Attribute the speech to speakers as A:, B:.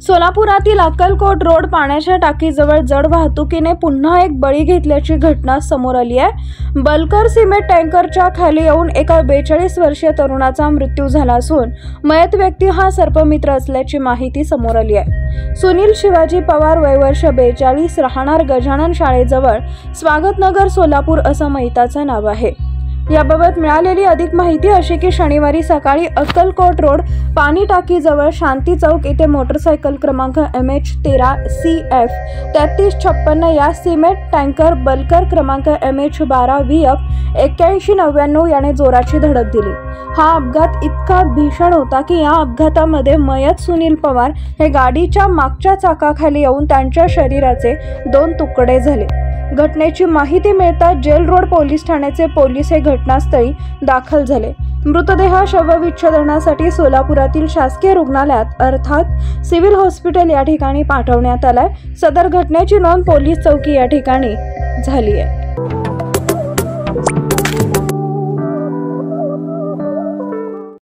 A: सोलापुरातील Akkalkot road पाण्याच्या टाकीजवळ जड वाहतुकीने पुन्हा एक बळी घेतल्याची घटना समोर आली आहे। बलकर सिमेंट टँकरच्या खाली येऊन एका 42 वर्षीय तरुणाचा मृत्यू झाला असून मयत व्यक्ती हा सर्पमित्र असल्याची माहिती समोर आली आहे। सुनील शिवाजी पवार, वय वर्ष 42, राहणार गजानन शाळेजवळ, स्वागतनगर, सोलापूर असं मयताचं नाव आहे। याबाबत मिळालेली अधिक माहिती अशी की शनिवारी सकाळी अक्कलकोट रोड पाणी टाकीजवळ शांती चौक येथे मोटरसायकल क्रमांक MH13CF 3356 या सिमेंट टँकर बलकर क्रमांक MH12VF 8199 याने जोराची धडक दिली। हा अपघात इतका भीषण होता की या अपघातामध्ये मयत सुनील पवार हे गाडीच्या मागच्या चाकाखाली येऊन त्यांच्या शरीराचे 2 तुकडे झाले। घटनेची माहिती मिळताच जेल रोड पोलीस ठाण्याचे पोलीस हे घटनास्थळी दाखल झाले। मृतदेह शवविच्छेदनासाठी सोलापुरातील शासकीय रुग्णालयात अर्थात सिव्हिल हॉस्पिटल या ठिकाणी पाठवण्यात आलाय। सदर घटनेची नोंद पोलीस चौकी या ठिकाणी झाली आहे।